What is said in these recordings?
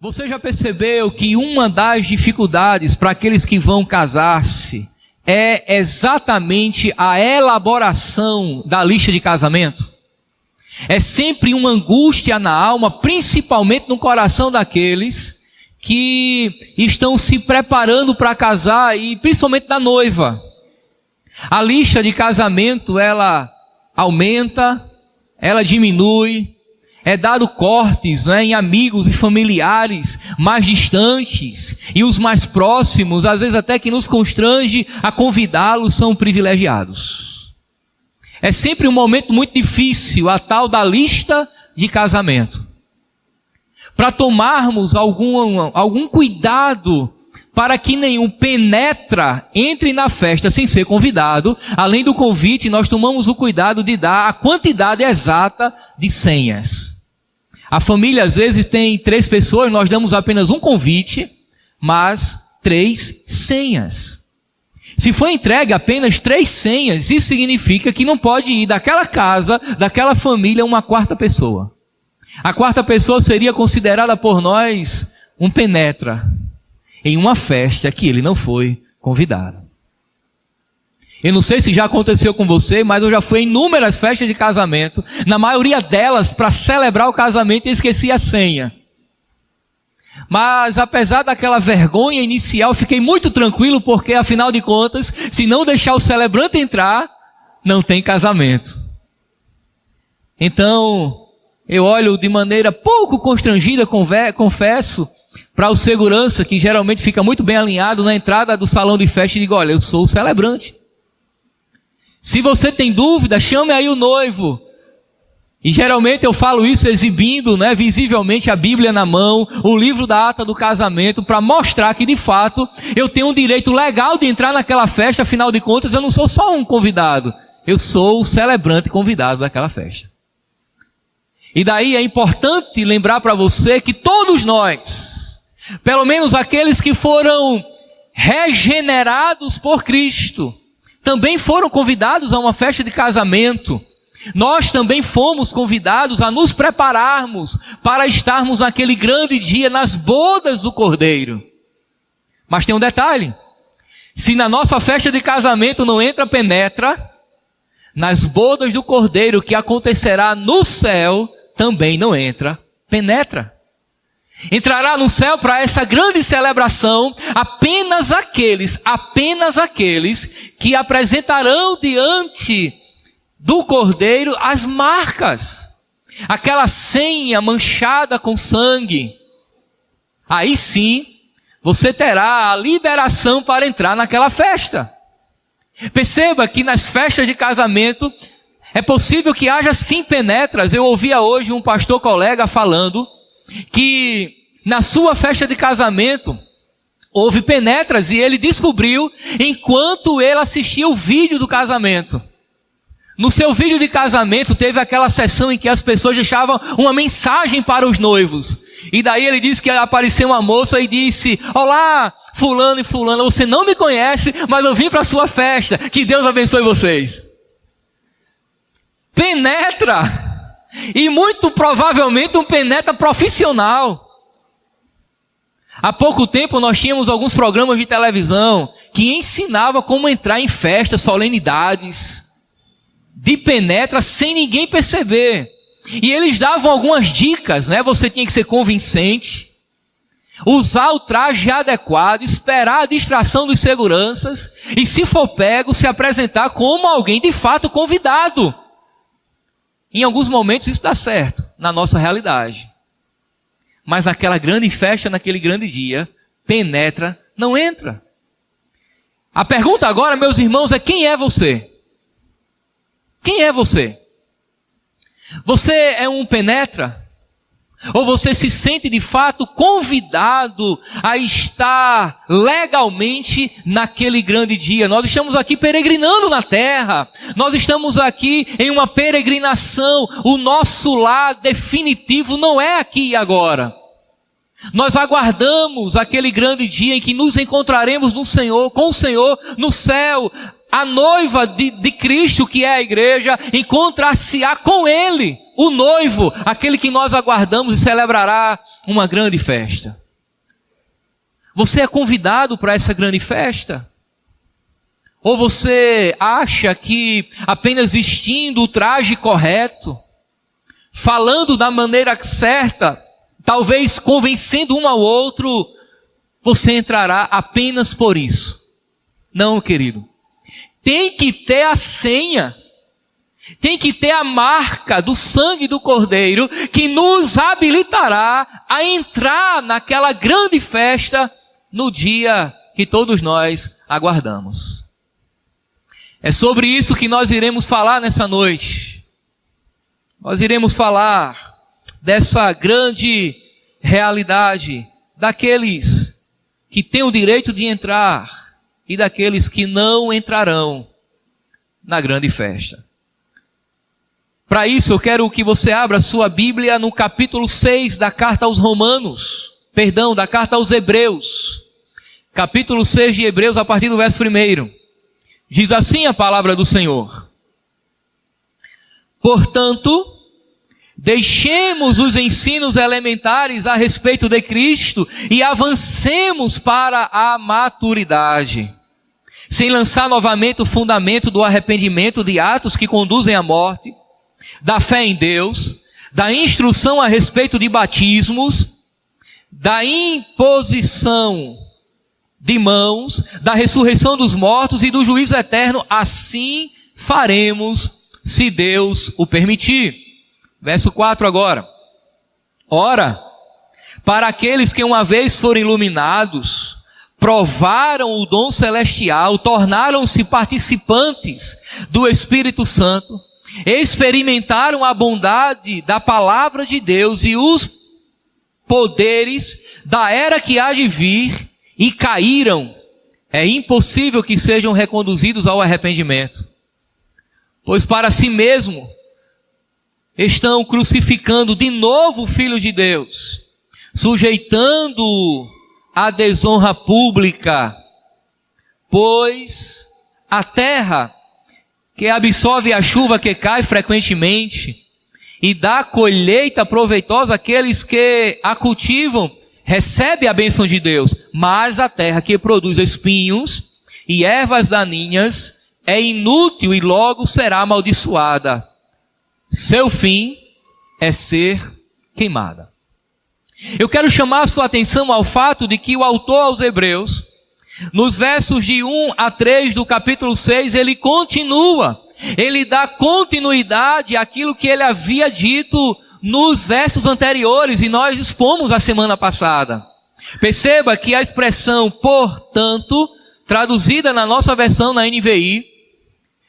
Você já percebeu que uma das dificuldades para aqueles que vão casar-se é exatamente a elaboração da lista de casamento? É sempre uma angústia na alma, principalmente no coração daqueles que estão se preparando para casar e principalmente da noiva. A lista de casamento, ela aumenta, ela diminui, é dado cortes, em amigos e familiares mais distantes, e os mais próximos, às vezes até que nos constrange a convidá-los, são privilegiados. É sempre um momento muito difícil, a tal da lista de casamento. Para tomarmos algum cuidado para que nenhum penetra entre na festa sem ser convidado, além do convite, nós tomamos o cuidado de dar a quantidade exata de senhas. A família às vezes tem 3 pessoas, nós damos apenas um convite, mas 3 senhas. Se for entregue apenas 3 senhas, isso significa que não pode ir daquela casa, daquela família, uma 4ª pessoa. A 4ª pessoa seria considerada por nós um penetra em uma festa que ele não foi convidado. Eu não sei se já aconteceu com você, mas eu já fui em inúmeras festas de casamento, na maioria delas para celebrar o casamento e esqueci a senha. Mas apesar daquela vergonha inicial, fiquei muito tranquilo, porque afinal de contas, se não deixar o celebrante entrar, não tem casamento. Então, eu olho de maneira pouco constrangida, confesso, para o segurança, que geralmente fica muito bem alinhado na entrada do salão de festa, e digo: olha, eu sou o celebrante. Se você tem dúvida, chame aí o noivo. E geralmente eu falo isso exibindo, visivelmente a Bíblia na mão, o livro da ata do casamento, para mostrar que de fato eu tenho um direito legal de entrar naquela festa. Afinal de contas, eu não sou só um convidado, eu sou o celebrante convidado daquela festa. E daí é importante lembrar para você que todos nós, pelo menos aqueles que foram regenerados por Cristo, também foram convidados a uma festa de casamento. Nós também fomos convidados a nos prepararmos para estarmos naquele grande dia, nas bodas do Cordeiro. Mas tem um detalhe: se na nossa festa de casamento não entra penetra, nas bodas do Cordeiro que acontecerá no céu, também não entra penetra. Entrará no céu para essa grande celebração apenas aqueles que apresentarão diante do Cordeiro as marcas, aquela senha manchada com sangue. Aí sim, você terá a liberação para entrar naquela festa. Perceba que nas festas de casamento é possível que haja sim penetras. Eu ouvia hoje um pastor colega falando que na sua festa de casamento houve penetras, e ele descobriu enquanto ele assistia o vídeo do casamento. No seu vídeo de casamento teve aquela sessão em que as pessoas deixavam uma mensagem para os noivos. E daí ele disse que apareceu uma moça e disse: olá, fulano e fulana, você não me conhece, mas eu vim para a sua festa, que Deus abençoe vocês. Penetra! E muito provavelmente um penetra profissional. Há pouco tempo nós tínhamos alguns programas de televisão que ensinavam como entrar em festas, solenidades de penetra sem ninguém perceber. E eles davam algumas dicas, Você tinha que ser convincente, usar o traje adequado, esperar a distração dos seguranças e, se for pego, se apresentar como alguém de fato convidado. Em alguns momentos isso dá certo na nossa realidade. Mas naquela grande festa, naquele grande dia, penetra, não entra. A pergunta agora, meus irmãos, é: quem é você? Quem é você? Você é um penetra? Ou você se sente de fato convidado a estar legalmente naquele grande dia? Nós estamos aqui peregrinando na terra. Nós estamos aqui em uma peregrinação. O nosso lar definitivo não é aqui e agora. Nós aguardamos aquele grande dia em que nos encontraremos no Senhor, com o Senhor no céu, a noiva de Cristo, que é a igreja, encontrar-se-á com ele, o noivo, aquele que nós aguardamos, e celebrará uma grande festa. Você é convidado para essa grande festa? Ou você acha que apenas vestindo o traje correto, falando da maneira certa, talvez convencendo um ao outro, você entrará apenas por isso? Não, querido. Tem que ter a senha, tem que ter a marca do sangue do Cordeiro, que nos habilitará a entrar naquela grande festa no dia que todos nós aguardamos. É sobre isso que nós iremos falar nessa noite. Nós iremos falar dessa grande realidade daqueles que têm o direito de entrar e daqueles que não entrarão na grande festa. Para isso eu quero que você abra sua Bíblia no capítulo 6 da carta aos Romanos, da carta aos Hebreus. Capítulo 6 de Hebreus, a partir do verso 1. Diz assim a palavra do Senhor: portanto, deixemos os ensinos elementares a respeito de Cristo e avancemos para a maturidade, sem lançar novamente o fundamento do arrependimento de atos que conduzem à morte, da fé em Deus, da instrução a respeito de batismos, da imposição de mãos, da ressurreição dos mortos e do juízo eterno. Assim faremos, se Deus o permitir. Verso 4 agora. Ora, para aqueles que uma vez foram iluminados, provaram o dom celestial, tornaram-se participantes do Espírito Santo, experimentaram a bondade da palavra de Deus e os poderes da era que há de vir, e caíram, é impossível que sejam reconduzidos ao arrependimento. Pois para si mesmo estão crucificando de novo o Filho de Deus, sujeitando-o à desonra pública, pois a terra, que absorve a chuva que cai frequentemente e dá colheita proveitosa àqueles que a cultivam, recebe a bênção de Deus, mas a terra que produz espinhos e ervas daninhas é inútil e logo será amaldiçoada. Seu fim é ser queimada. Eu quero chamar a sua atenção ao fato de que o autor aos Hebreus, nos versos de 1 a 3 do capítulo 6, ele dá continuidade àquilo que ele havia dito nos versos anteriores, e nós expomos a semana passada. Perceba que a expressão portanto, traduzida na nossa versão na NVI,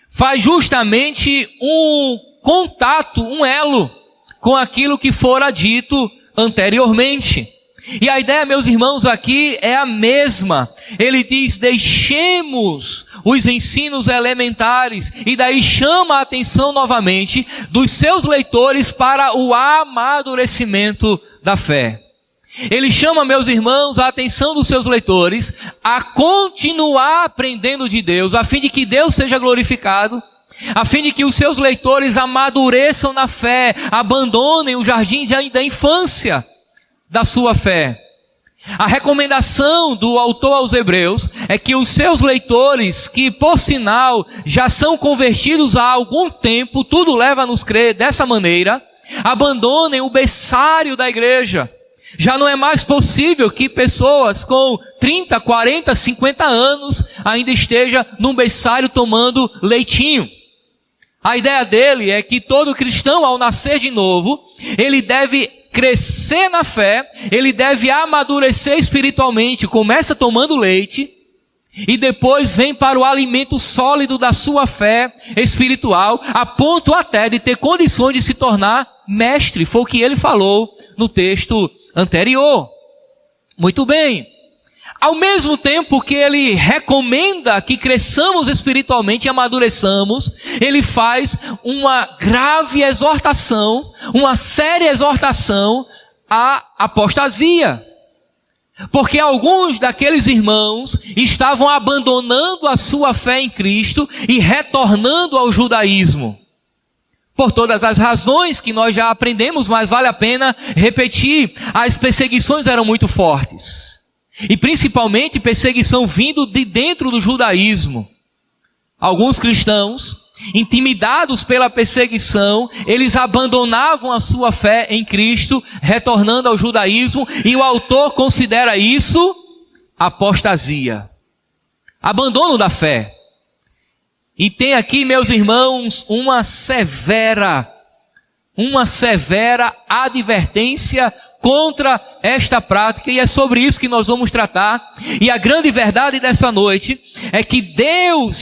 faz justamente um contato, um elo com aquilo que fora dito anteriormente. E a ideia, meus irmãos, aqui é a mesma. Ele diz: deixemos os ensinos elementares, e daí chama a atenção novamente dos seus leitores para o amadurecimento da fé. Ele chama, meus irmãos, a atenção dos seus leitores a continuar aprendendo de Deus, a fim de que Deus seja glorificado, a fim de que os seus leitores amadureçam na fé, abandonem o jardim da infância da sua fé. A recomendação do autor aos Hebreus é que os seus leitores, que por sinal já são convertidos há algum tempo, tudo leva a nos crer dessa maneira, abandonem o berçário da igreja. Já não é mais possível que pessoas com 30, 40, 50 anos ainda estejam num berçário tomando leitinho. A ideia dele é que todo cristão, ao nascer de novo, ele deve crescer na fé, ele deve amadurecer espiritualmente, começa tomando leite, e depois vem para o alimento sólido da sua fé espiritual, a ponto até de ter condições de se tornar mestre. Foi o que ele falou no texto anterior. Muito bem. Ao mesmo tempo que ele recomenda que cresçamos espiritualmente e amadureçamos, ele faz uma grave exortação, uma séria exortação à apostasia. Porque alguns daqueles irmãos estavam abandonando a sua fé em Cristo e retornando ao judaísmo. Por todas as razões que nós já aprendemos, mas vale a pena repetir, as perseguições eram muito fortes. E principalmente perseguição vindo de dentro do judaísmo. Alguns cristãos, intimidados pela perseguição, eles abandonavam a sua fé em Cristo, retornando ao judaísmo, e o autor considera isso apostasia, abandono da fé. E tem aqui, meus irmãos, uma severa advertência contra esta prática, e é sobre isso que nós vamos tratar. E a grande verdade dessa noite é que Deus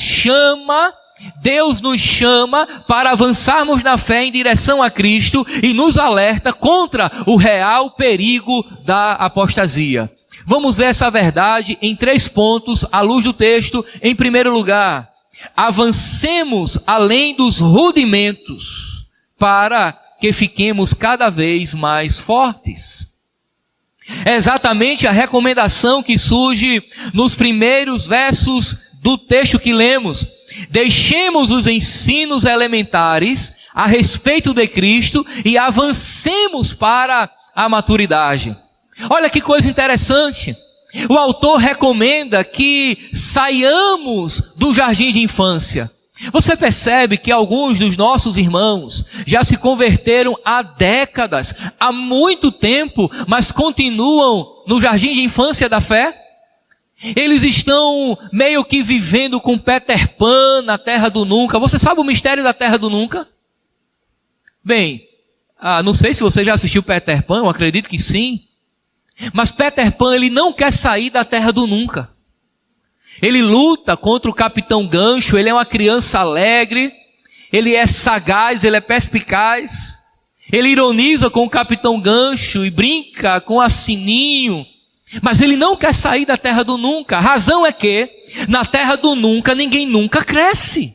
nos chama para avançarmos na fé em direção a Cristo e nos alerta contra o real perigo da apostasia. Vamos ver essa verdade em 3 pontos à luz do texto. Em primeiro lugar, avancemos além dos rudimentos para que fiquemos cada vez mais fortes. É exatamente a recomendação que surge nos primeiros versos do texto que lemos. Deixemos os ensinos elementares a respeito de Cristo e avancemos para a maturidade. Olha que coisa interessante. O autor recomenda que saiamos do jardim de infância. Você percebe que alguns dos nossos irmãos já se converteram há décadas, há muito tempo, mas continuam no jardim de infância da fé? Eles estão meio que vivendo com Peter Pan na terra do nunca. Você sabe o mistério da terra do nunca? Bem, não sei se você já assistiu Peter Pan, eu acredito que sim. Mas Peter Pan, ele não quer sair da terra do nunca. Ele luta contra o Capitão Gancho, ele é uma criança alegre, ele é sagaz, ele é perspicaz. Ele ironiza com o Capitão Gancho e brinca com a Sininho. Mas ele não quer sair da terra do nunca. A razão é que na terra do nunca ninguém nunca cresce.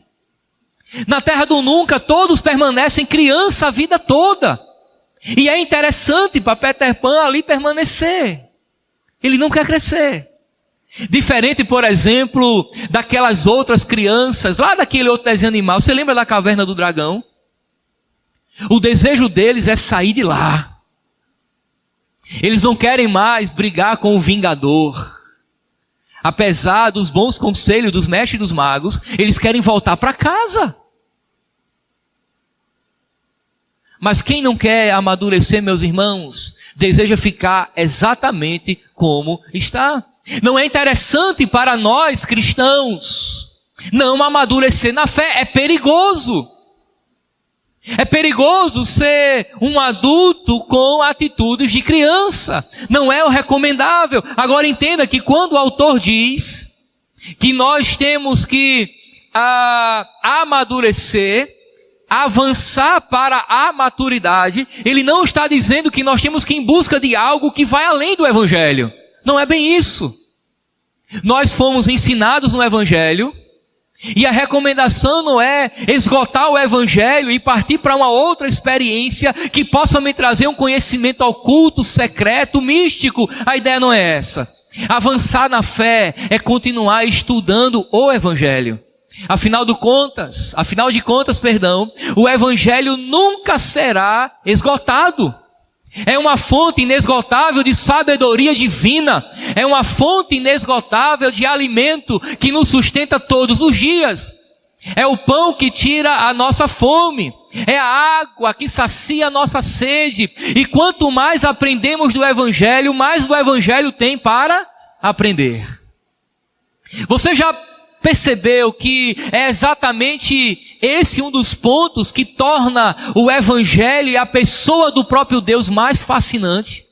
Na terra do nunca todos permanecem criança a vida toda. E é interessante para Peter Pan ali permanecer. Ele não quer crescer. Diferente, por exemplo, daquelas outras crianças, lá daquele outro desenho animal. Você lembra da Caverna do Dragão? O desejo deles é sair de lá. Eles não querem mais brigar com o Vingador. Apesar dos bons conselhos dos mestres dos magos, eles querem voltar para casa. Mas quem não quer amadurecer, meus irmãos, deseja ficar exatamente como está. Não é interessante para nós cristãos não amadurecer na fé. É perigoso. É perigoso ser um adulto com atitudes de criança. Não é o recomendável. Agora entenda que quando o autor diz que nós temos que amadurecer, avançar para a maturidade, ele não está dizendo que nós temos que ir em busca de algo que vai além do Evangelho. Não é bem isso. Nós fomos ensinados no Evangelho, e a recomendação não é esgotar o Evangelho e partir para uma outra experiência que possa me trazer um conhecimento oculto, secreto, místico. A ideia não é essa. Avançar na fé é continuar estudando o Evangelho. Afinal de contas, o Evangelho nunca será esgotado. É uma fonte inesgotável de sabedoria divina. É uma fonte inesgotável de alimento que nos sustenta todos os dias. É o pão que tira a nossa fome. É a água que sacia a nossa sede. E quanto mais aprendemos do Evangelho, mais do Evangelho tem para aprender. Você já percebeu que é exatamente esse um dos pontos que torna o Evangelho e a pessoa do próprio Deus mais fascinante?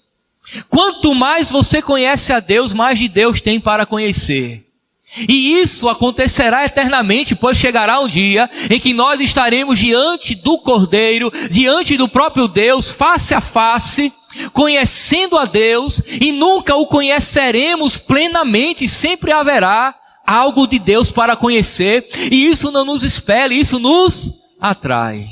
Quanto mais você conhece a Deus, mais de Deus tem para conhecer. E isso acontecerá eternamente, pois chegará um dia em que nós estaremos diante do Cordeiro, diante do próprio Deus, face a face, conhecendo a Deus, e nunca o conheceremos plenamente, sempre haverá algo de Deus para conhecer, e isso não nos espelha, isso nos atrai.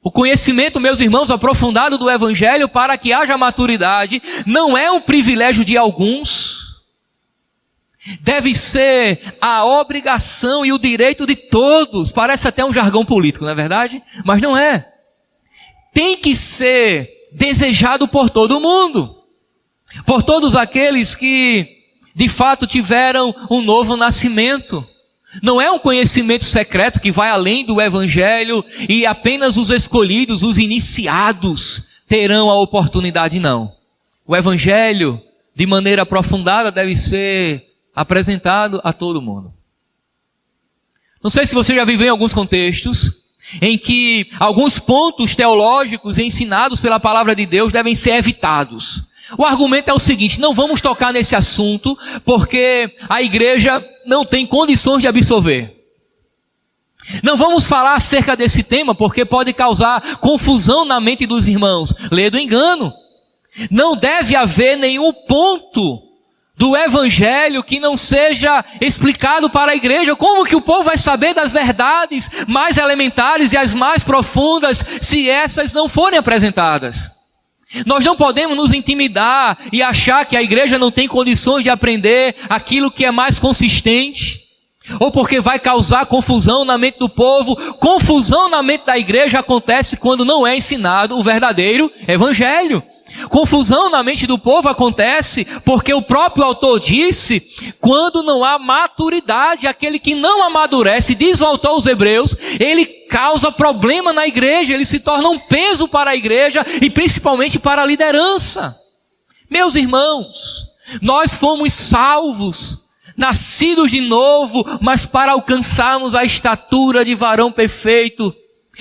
O conhecimento, meus irmãos, aprofundado do Evangelho para que haja maturidade, não é um privilégio de alguns. Deve ser a obrigação e o direito de todos. Parece até um jargão político, não é verdade? Mas não é. Tem que ser desejado por todo mundo. Por todos aqueles que, de fato, tiveram um novo nascimento. Não é um conhecimento secreto que vai além do Evangelho e apenas os escolhidos, os iniciados, terão a oportunidade, não. O Evangelho, de maneira aprofundada, deve ser apresentado a todo mundo. Não sei se você já viveu em alguns contextos em que alguns pontos teológicos ensinados pela palavra de Deus devem ser evitados. O argumento é o seguinte: não vamos tocar nesse assunto porque a igreja não tem condições de absorver. Não vamos falar acerca desse tema porque pode causar confusão na mente dos irmãos. Lê do engano. Não deve haver nenhum ponto do Evangelho que não seja explicado para a igreja. Como que o povo vai saber das verdades mais elementares e as mais profundas se essas não forem apresentadas? Nós não podemos nos intimidar e achar que a igreja não tem condições de aprender aquilo que é mais consistente, ou porque vai causar confusão na mente do povo. Confusão na mente da igreja acontece quando não é ensinado o verdadeiro Evangelho. Confusão na mente do povo acontece porque o próprio autor disse, quando não há maturidade, aquele que não amadurece, diz o autor aos Hebreus, ele causa problema na igreja, ele se torna um peso para a igreja e principalmente para a liderança. Meus irmãos, nós fomos salvos, nascidos de novo, mas para alcançarmos a estatura de varão perfeito,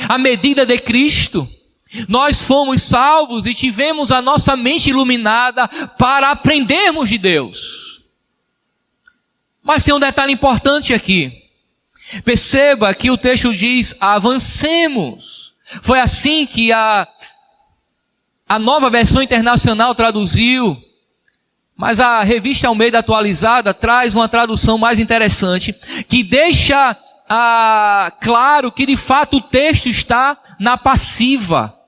a medida de Cristo. Nós fomos salvos e tivemos a nossa mente iluminada para aprendermos de Deus. Mas tem um detalhe importante aqui. Perceba que o texto diz, avancemos. Foi assim que a Nova Versão Internacional traduziu. Mas a Revista Almeida Atualizada traz uma tradução mais interessante, que deixa claro que de fato o texto está na passiva.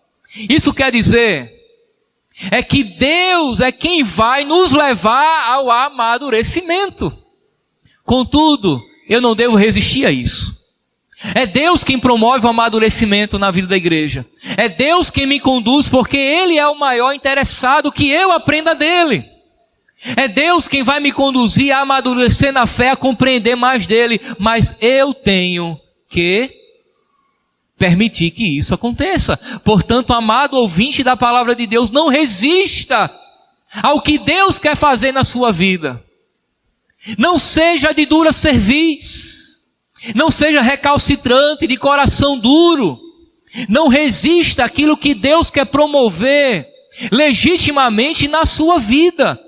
Isso quer dizer, é que Deus é quem vai nos levar ao amadurecimento. Contudo, eu não devo resistir a isso. É Deus quem promove o amadurecimento na vida da igreja. É Deus quem me conduz, porque Ele é o maior interessado que eu aprenda dEle. É Deus quem vai me conduzir a amadurecer na fé, a compreender mais dEle. Mas eu tenho que permitir que isso aconteça. Portanto, amado ouvinte da palavra de Deus, não resista ao que Deus quer fazer na sua vida. Não seja de dura cerviz. Não seja recalcitrante, de coração duro. Não resista àquilo que Deus quer promover legitimamente na sua vida.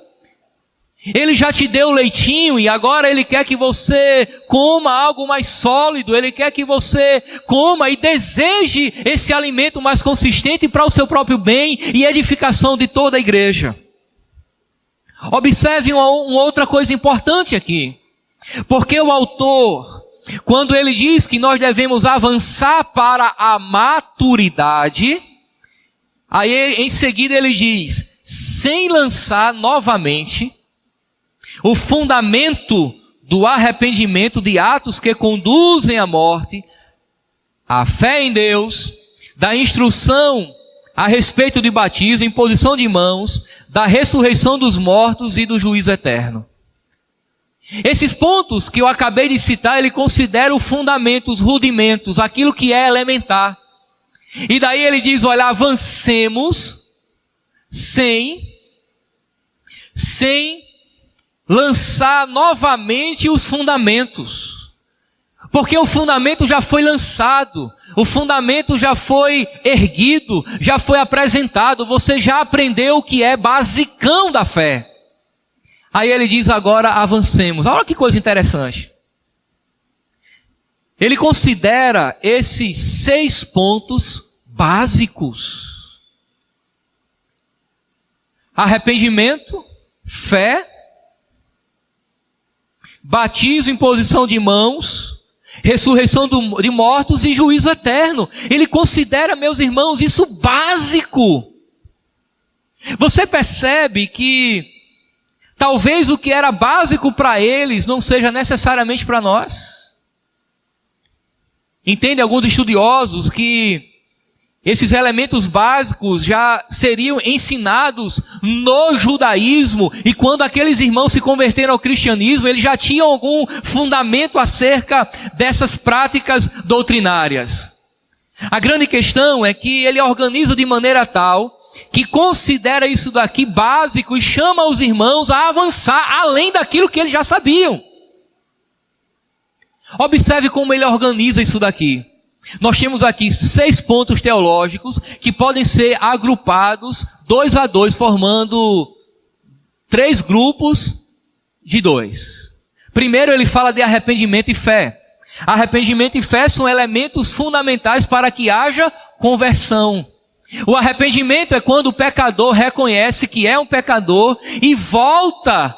Ele já te deu leitinho e agora Ele quer que você coma algo mais sólido. Ele quer que você coma e deseje esse alimento mais consistente para o seu próprio bem e edificação de toda a igreja. Observe uma outra coisa importante aqui. Porque o autor, quando ele diz que nós devemos avançar para a maturidade, aí em seguida ele diz, sem lançar novamente o fundamento do arrependimento de atos que conduzem à morte, a fé em Deus, da instrução a respeito de batismo, imposição de mãos, da ressurreição dos mortos e do juízo eterno. Esses pontos que eu acabei de citar, ele considera o fundamento, os rudimentos, aquilo que é elementar. E daí ele diz, olha, avancemos sem lançar novamente os fundamentos. Porque o fundamento já foi lançado, o fundamento já foi erguido, já foi apresentado, você já aprendeu o que é basicão da fé. Aí ele diz agora, avancemos. Olha que coisa interessante. Ele considera esses 6 pontos básicos: arrependimento, fé, batismo, imposição de mãos, ressurreição de mortos e juízo eterno. Ele considera, meus irmãos, isso básico. Você percebe que talvez o que era básico para eles não seja necessariamente para nós? Entendem alguns estudiosos que esses elementos básicos já seriam ensinados no judaísmo, e quando aqueles irmãos se converteram ao cristianismo, eles já tinham algum fundamento acerca dessas práticas doutrinárias. A grande questão é que ele organiza de maneira tal que considera isso daqui básico e chama os irmãos a avançar além daquilo que eles já sabiam. Observe como ele organiza isso daqui. Nós temos aqui 6 pontos teológicos que podem ser agrupados 2 a 2, formando 3 grupos de 2. Primeiro ele fala de arrependimento e fé. Arrependimento e fé são elementos fundamentais para que haja conversão. O arrependimento é quando o pecador reconhece que é um pecador e volta,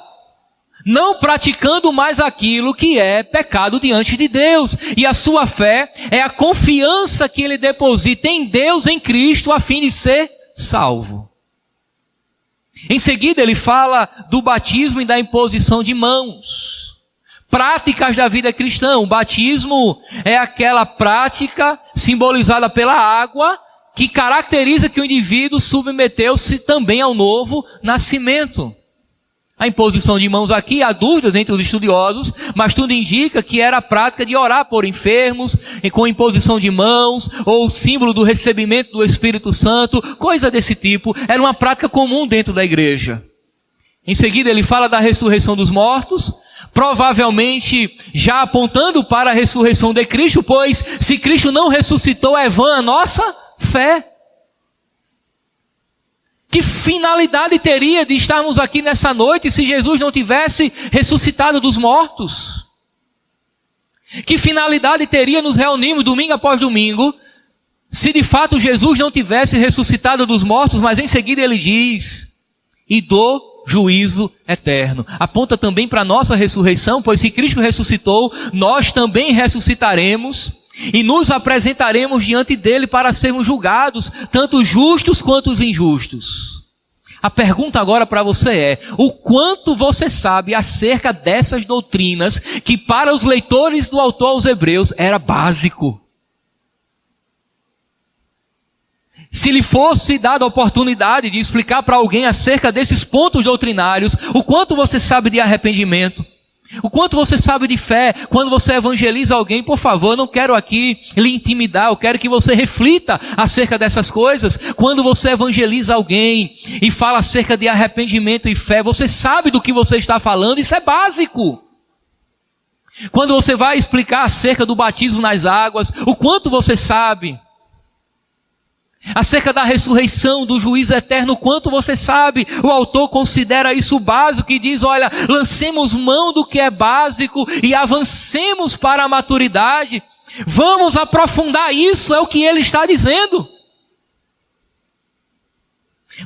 não praticando mais aquilo que é pecado diante de Deus. E a sua fé é a confiança que ele deposita em Deus, em Cristo, a fim de ser salvo. Em seguida ele fala do batismo e da imposição de mãos. Práticas da vida cristã. O batismo é aquela prática simbolizada pela água que caracteriza que o indivíduo submeteu-se também ao novo nascimento. A imposição de mãos aqui, há dúvidas entre os estudiosos, mas tudo indica que era a prática de orar por enfermos, e com imposição de mãos, ou o símbolo do recebimento do Espírito Santo, coisa desse tipo. Era uma prática comum dentro da igreja. Em seguida ele fala da ressurreição dos mortos, provavelmente já apontando para a ressurreição de Cristo, pois se Cristo não ressuscitou, é vã a nossa fé. Que finalidade teria de estarmos aqui nessa noite se Jesus não tivesse ressuscitado dos mortos? Que finalidade teria nos reunirmos domingo após domingo se de fato Jesus não tivesse ressuscitado dos mortos? Mas em seguida ele diz, e do juízo eterno. Aponta também para a nossa ressurreição, pois se Cristo ressuscitou, nós também ressuscitaremos e nos apresentaremos diante dele para sermos julgados, tanto os justos quanto os injustos. A pergunta agora para você é, o quanto você sabe acerca dessas doutrinas que para os leitores do autor aos Hebreus era básico? Se lhe fosse dada a oportunidade de explicar para alguém acerca desses pontos doutrinários, o quanto você sabe de arrependimento? O quanto você sabe de fé? Quando você evangeliza alguém, por favor, eu não quero aqui lhe intimidar, eu quero que você reflita acerca dessas coisas. Quando você evangeliza alguém e fala acerca de arrependimento e fé, você sabe do que você está falando, isso é básico. Quando você vai explicar acerca do batismo nas águas, o quanto você sabe? Acerca da ressurreição, do juízo eterno, quanto você sabe? O autor considera isso básico e diz, olha, lancemos mão do que é básico e avancemos para a maturidade. Vamos aprofundar isso, é o que ele está dizendo.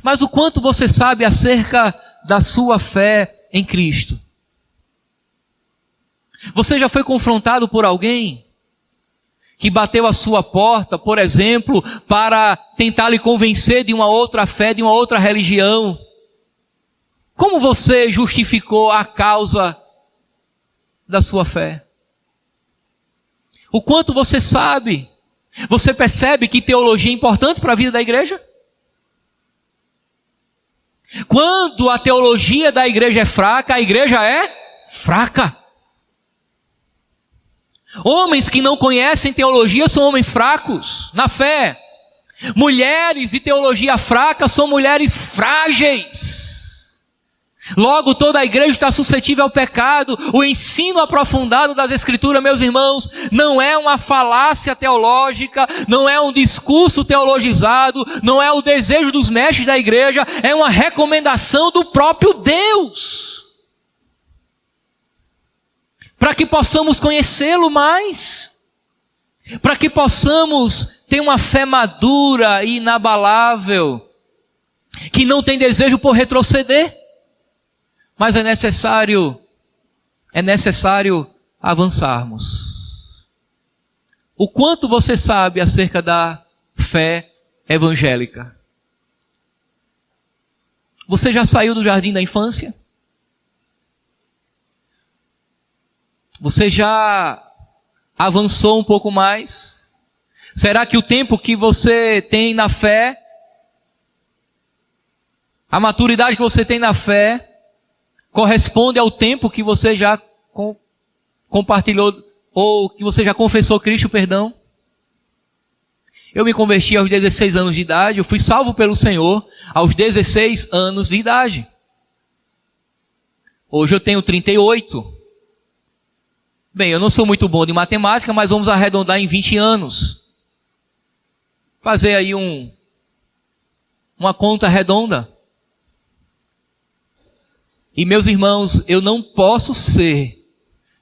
Mas o quanto você sabe acerca da sua fé em Cristo? Você já foi confrontado por alguém que bateu a sua porta, por exemplo, para tentar lhe convencer de uma outra fé, de uma outra religião? Como você justificou a causa da sua fé? O quanto você sabe? Você percebe que teologia é importante para a vida da igreja? Quando a teologia da igreja é fraca, a igreja é fraca. Homens que não conhecem teologia são homens fracos na fé. Mulheres de teologia fraca são mulheres frágeis. Logo, toda a igreja está suscetível ao pecado. O ensino aprofundado das Escrituras, meus irmãos, não é uma falácia teológica, não é um discurso teologizado, não é o desejo dos mestres da igreja, é uma recomendação do próprio Deus, para que possamos conhecê-lo mais, para que possamos ter uma fé madura e inabalável, que não tem desejo por retroceder, mas é necessário avançarmos. O quanto você sabe acerca da fé evangélica? Você já saiu do jardim da infância? Você já avançou um pouco mais? Será que o tempo que você tem na fé, a maturidade que você tem na fé, corresponde ao tempo que você já compartilhou, ou que você já confessou Cristo, perdão? Eu me converti aos 16 anos de idade, eu fui salvo pelo Senhor aos 16 anos de idade. Hoje eu tenho 38. Bem, eu não sou muito bom de matemática, mas vamos arredondar em 20 anos. Fazer aí uma conta redonda. E meus irmãos, eu não posso ser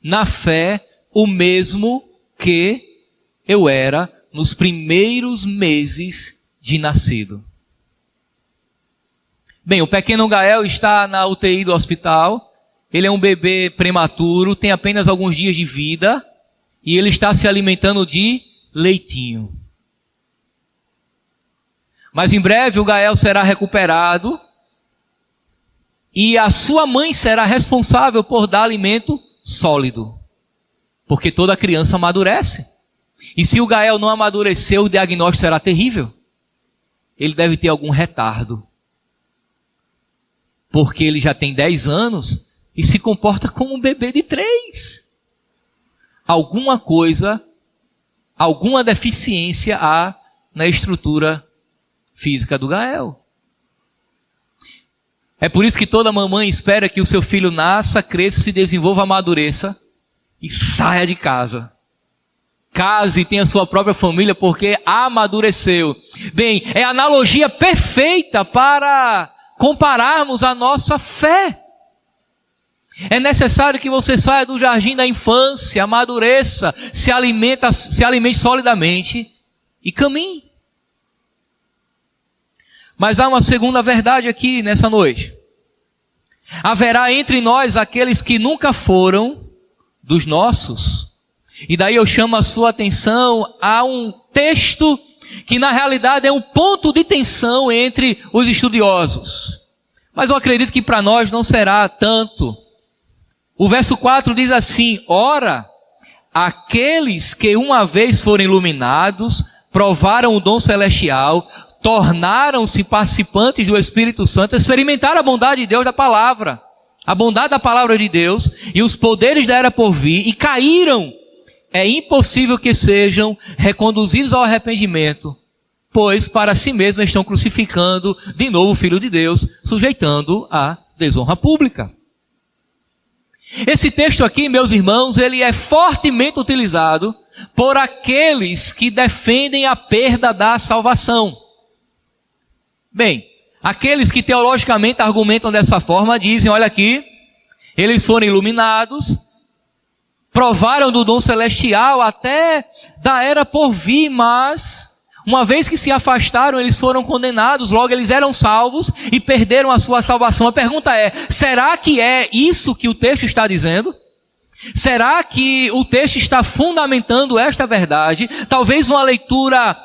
na fé o mesmo que eu era nos primeiros meses de nascido. Bem, o pequeno Gael está na UTI do hospital. Ele é um bebê prematuro, tem apenas alguns dias de vida e ele está se alimentando de leitinho. Mas em breve o Gael será recuperado e a sua mãe será responsável por dar alimento sólido. Porque toda criança amadurece. E se o Gael não amadurecer, o diagnóstico será terrível. Ele deve ter algum retardo. Porque ele já tem 10 anos e se comporta como um bebê de 3. Alguma coisa, alguma deficiência há na estrutura física do Gael. É por isso que toda mamãe espera que o seu filho nasça, cresça, se desenvolva, amadureça e saia de casa. Case e tenha sua própria família porque amadureceu. Bem, é a analogia perfeita para compararmos a nossa fé. É necessário que você saia do jardim da infância, amadureça, se alimente solidamente e caminhe. Mas há uma segunda verdade aqui nessa noite. Haverá entre nós aqueles que nunca foram dos nossos. E daí eu chamo a sua atenção a um texto que na realidade é um ponto de tensão entre os estudiosos. Mas eu acredito que para nós não será tanto. O verso 4 diz assim: ora, aqueles que uma vez foram iluminados, provaram o dom celestial, tornaram-se participantes do Espírito Santo, experimentaram a bondade de Deus da palavra, a bondade da palavra de Deus e os poderes da era por vir, e caíram. É impossível que sejam reconduzidos ao arrependimento, pois para si mesmos estão crucificando de novo o Filho de Deus, sujeitando a desonra pública. Esse texto aqui, meus irmãos, ele é fortemente utilizado por aqueles que defendem a perda da salvação. Bem, aqueles que teologicamente argumentam dessa forma dizem, olha aqui, eles foram iluminados, provaram do dom celestial até da era por vir, mas uma vez que se afastaram, eles foram condenados, logo eles eram salvos e perderam a sua salvação. A pergunta é, será que é isso que o texto está dizendo? Será que o texto está fundamentando esta verdade? Talvez uma leitura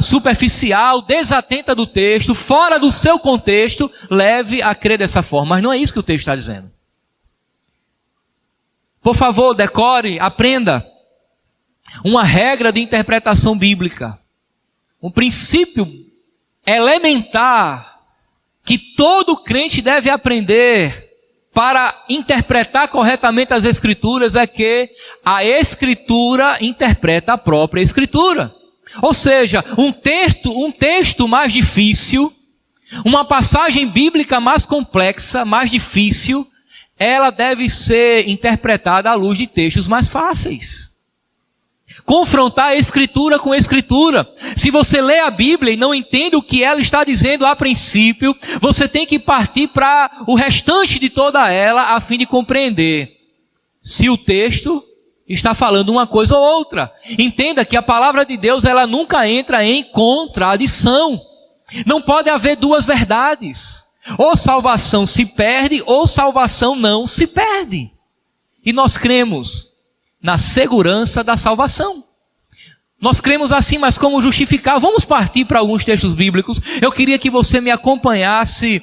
superficial, desatenta do texto, fora do seu contexto, leve a crer dessa forma. Mas não é isso que o texto está dizendo. Por favor, decore, aprenda uma regra de interpretação bíblica. Um princípio elementar que todo crente deve aprender para interpretar corretamente as Escrituras é que a Escritura interpreta a própria Escritura. Ou seja, um texto mais difícil, uma passagem bíblica mais complexa, mais difícil, ela deve ser interpretada à luz de textos mais fáceis. Confrontar a Escritura com a Escritura. Se você lê a Bíblia e não entende o que ela está dizendo a princípio, você tem que partir para o restante de toda ela a fim de compreender se o texto está falando uma coisa ou outra. Entenda que a palavra de Deus, ela nunca entra em contradição. Não pode haver duas verdades. Ou salvação se perde, ou salvação não se perde. E nós cremos na segurança da salvação. Nós cremos assim, mas como justificar? Vamos partir para alguns textos bíblicos. Eu queria que você me acompanhasse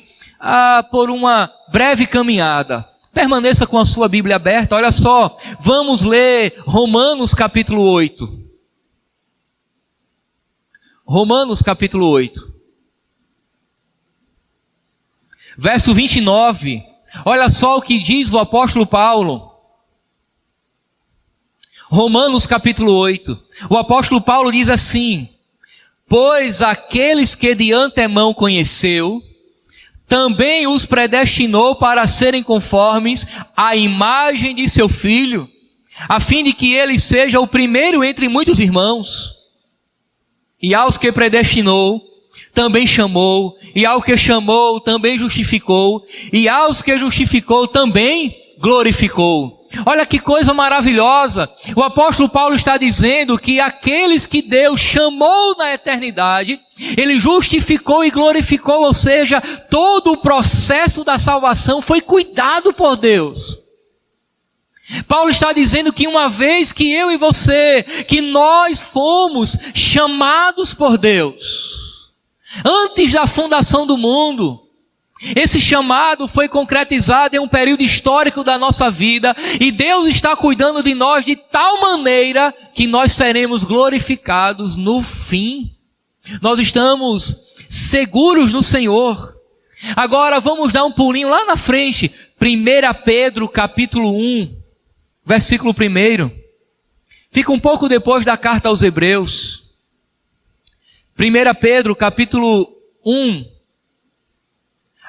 por uma breve caminhada. Permaneça com a sua Bíblia aberta. Olha só, vamos ler Romanos capítulo 8. Romanos capítulo 8. Verso 29. Olha só o que diz o apóstolo Paulo. Romanos capítulo 8. O apóstolo Paulo diz assim: pois aqueles que de antemão conheceu, também os predestinou para serem conformes à imagem de seu Filho, a fim de que ele seja o primeiro entre muitos irmãos. E aos que predestinou, também chamou, e ao que chamou, também justificou, e aos que justificou, também glorificou. Olha que coisa maravilhosa. O apóstolo Paulo está dizendo que aqueles que Deus chamou na eternidade, Ele justificou e glorificou, ou seja, todo o processo da salvação foi cuidado por Deus. Paulo está dizendo que uma vez que eu e você, que nós fomos chamados por Deus, antes da fundação do mundo, esse chamado foi concretizado em um período histórico da nossa vida, e Deus está cuidando de nós de tal maneira que nós seremos glorificados no fim. Nós estamos seguros no Senhor. Agora vamos dar um pulinho lá na frente. 1 Pedro capítulo 1, versículo 1. Fica um pouco depois da carta aos Hebreus. 1 Pedro capítulo 1.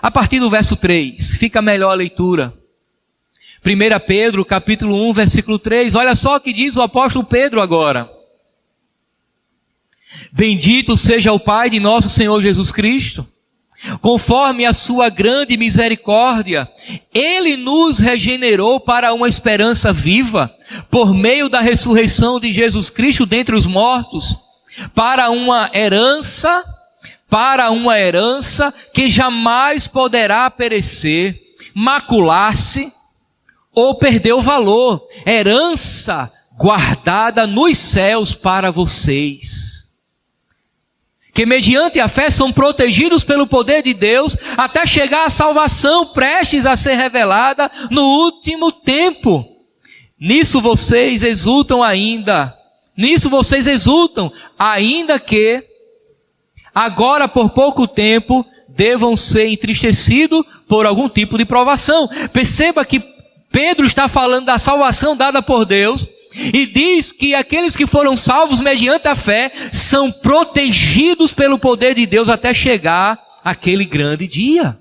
A partir do verso 3, fica melhor a leitura. 1 Pedro, capítulo 1, versículo 3, olha só o que diz o apóstolo Pedro agora. Bendito seja o Pai de nosso Senhor Jesus Cristo, conforme a sua grande misericórdia, Ele nos regenerou para uma esperança viva, por meio da ressurreição de Jesus Cristo dentre os mortos, para uma herança que jamais poderá perecer, macular-se ou perder o valor. Herança guardada nos céus para vocês, que mediante a fé são protegidos pelo poder de Deus, até chegar à salvação prestes a ser revelada no último tempo. Nisso vocês exultam, ainda que agora, por pouco tempo, devam ser entristecidos por algum tipo de provação. Perceba que Pedro está falando da salvação dada por Deus, e diz que aqueles que foram salvos mediante a fé são protegidos pelo poder de Deus até chegar aquele grande dia.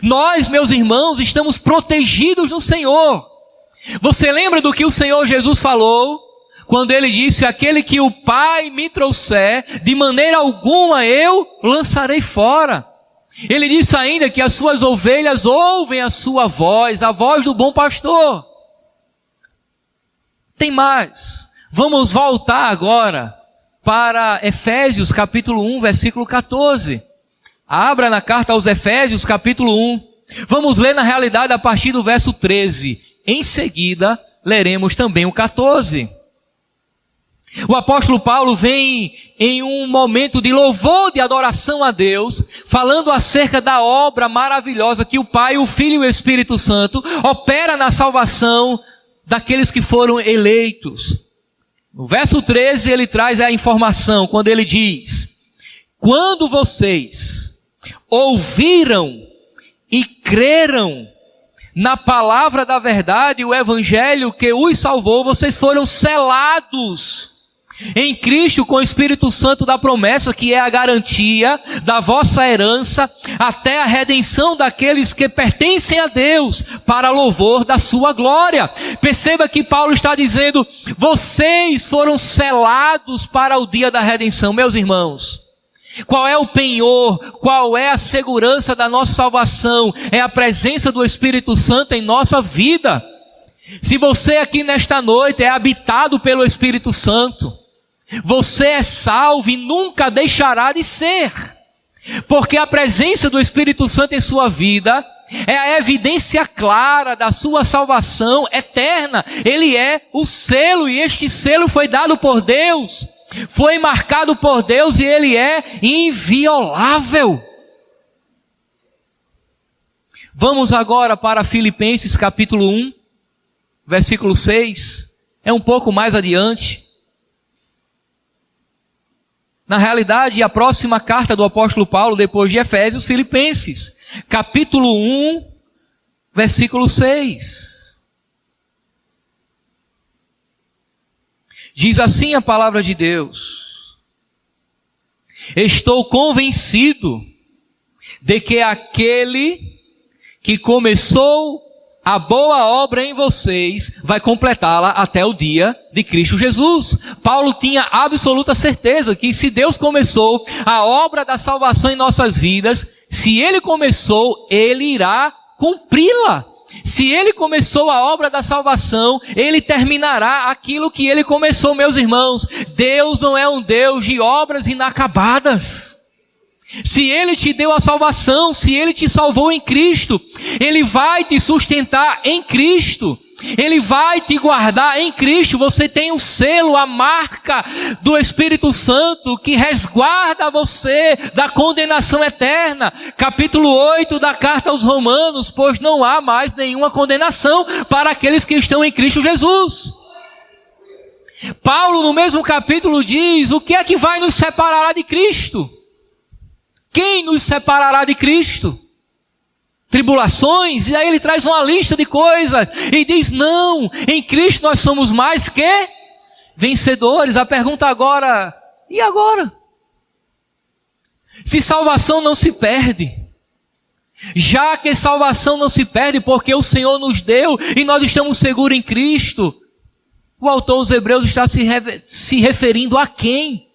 Nós, meus irmãos, estamos protegidos no Senhor. Você lembra do que o Senhor Jesus falou? Quando ele disse: aquele que o Pai me trouxer, de maneira alguma eu lançarei fora. Ele disse ainda que as suas ovelhas ouvem a sua voz, a voz do bom pastor. Tem mais. Vamos voltar agora para Efésios capítulo 1, versículo 14. Abra na carta aos Efésios capítulo 1. Vamos ler na realidade a partir do verso 13. Em seguida, leremos também o 14. O apóstolo Paulo vem em um momento de louvor, de adoração a Deus, falando acerca da obra maravilhosa que o Pai, o Filho e o Espírito Santo opera na salvação daqueles que foram eleitos. No verso 13 ele traz a informação, quando ele diz: quando vocês ouviram e creram na palavra da verdade, o evangelho que os salvou, vocês foram selados em Cristo com o Espírito Santo da promessa, que é a garantia da vossa herança até a redenção daqueles que pertencem a Deus, para louvor da sua glória. Perceba que Paulo está dizendo: vocês foram selados para o dia da redenção. Meus irmãos, qual é o penhor, qual é a segurança da nossa salvação? É a presença do Espírito Santo em nossa vida. Se você aqui nesta noite é habitado pelo Espírito Santo, você é salvo e nunca deixará de ser, porque a presença do Espírito Santo em sua vida é a evidência clara da sua salvação eterna. Ele é o selo, e este selo foi dado por Deus, foi marcado por Deus, e ele é inviolável. Vamos agora para Filipenses capítulo 1, versículo 6. É um pouco mais adiante. Na realidade, a próxima carta do apóstolo Paulo, depois de Efésios, Filipenses, capítulo 1, versículo 6. Diz assim a palavra de Deus: estou convencido de que aquele que começou a boa obra em vocês vai completá-la até o dia de Cristo Jesus. Paulo tinha absoluta certeza que se Deus começou a obra da salvação em nossas vidas, se Ele começou, Ele irá cumpri-la. Se Ele começou a obra da salvação, Ele terminará aquilo que Ele começou, meus irmãos. Deus não é um Deus de obras inacabadas. Se Ele te deu a salvação, se Ele te salvou em Cristo, Ele vai te sustentar em Cristo, Ele vai te guardar em Cristo. Você tem o selo, a marca do Espírito Santo que resguarda você da condenação eterna. Capítulo 8 da carta aos Romanos: pois não há mais nenhuma condenação para aqueles que estão em Cristo Jesus. Paulo no mesmo capítulo diz: o que é que vai nos separar de Cristo? Quem nos separará de Cristo? Tribulações? E aí ele traz uma lista de coisas e diz: não, em Cristo nós somos mais que vencedores. A pergunta agora: e agora? Se salvação não se perde, já que salvação não se perde porque o Senhor nos deu e nós estamos seguros em Cristo, o autor aos Hebreus está se referindo a quem?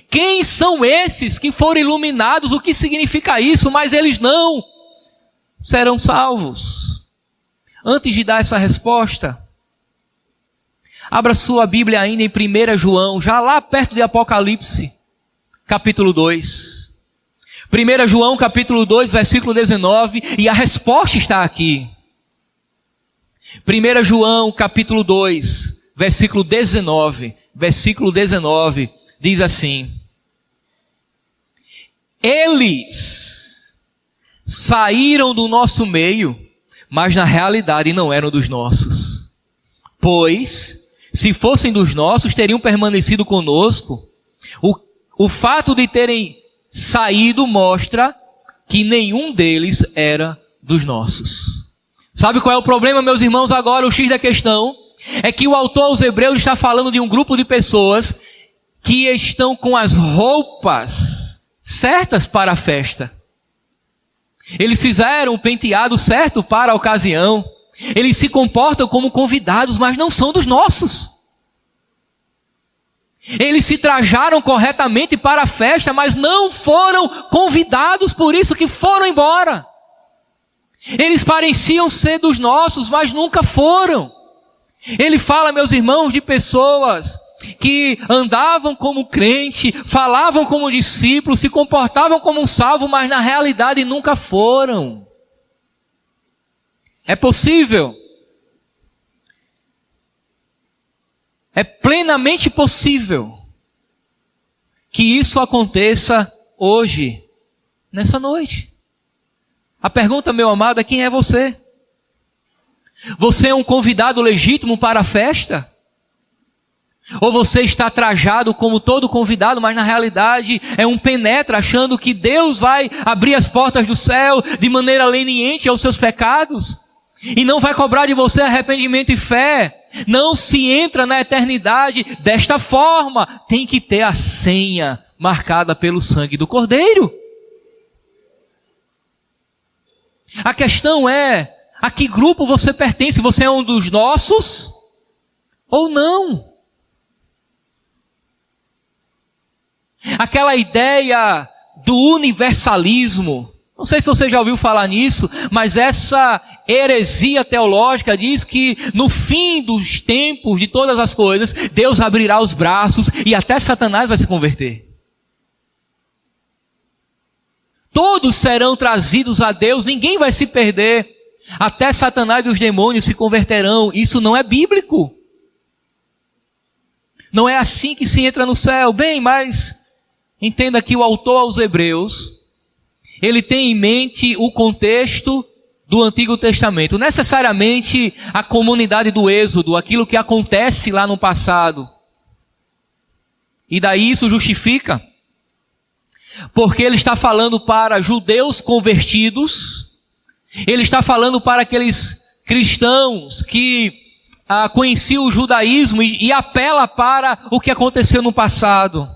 Quem são esses que foram iluminados? O que significa isso? Mas eles não serão salvos. Antes de dar essa resposta, abra sua Bíblia ainda em 1 João, já lá perto de Apocalipse, capítulo 2. 1 João, capítulo 2, versículo 19, e a resposta está aqui. 1 João, capítulo 2, versículo 19, diz assim: eles saíram do nosso meio, mas na realidade não eram dos nossos. Pois, se fossem dos nossos, teriam permanecido conosco. O fato de terem saído mostra que nenhum deles era dos nossos. Sabe qual é o problema, meus irmãos? Agora, o X da questão é que o autor aos Hebreus está falando de um grupo de pessoas que estão com as roupas certas para a festa. Eles fizeram o penteado certo para a ocasião. Eles se comportam como convidados, mas não são dos nossos. Eles se trajaram corretamente para a festa, mas não foram convidados, por isso que foram embora. Eles pareciam ser dos nossos, mas nunca foram. Ele fala, meus irmãos, de pessoas que andavam como crente, falavam como discípulos, se comportavam como um salvo, mas na realidade nunca foram. É possível. É plenamente possível que isso aconteça hoje, nessa noite. A pergunta, meu amado, é: quem é você? Você é um convidado legítimo para a festa? Ou você está trajado como todo convidado, mas na realidade é um penetra, achando que Deus vai abrir as portas do céu de maneira leniente aos seus pecados e não vai cobrar de você arrependimento e fé? Não se entra na eternidade desta forma. Tem que ter a senha marcada pelo sangue do Cordeiro. A questão é: a que grupo você pertence? Você é um dos nossos ou não? Aquela ideia do universalismo, não sei se você já ouviu falar nisso, mas essa heresia teológica diz que no fim dos tempos, de todas as coisas, Deus abrirá os braços e até Satanás vai se converter. Todos serão trazidos a Deus, ninguém vai se perder. Até Satanás e os demônios se converterão. Isso não é bíblico. Não é assim que se entra no céu. Bem, mas entenda que o autor aos Hebreus, ele tem em mente o contexto do Antigo Testamento. Necessariamente a comunidade do Êxodo, aquilo que acontece lá no passado. E daí isso justifica. Porque ele está falando para judeus convertidos, ele está falando para aqueles cristãos que conheciam o judaísmo e apela para o que aconteceu no passado.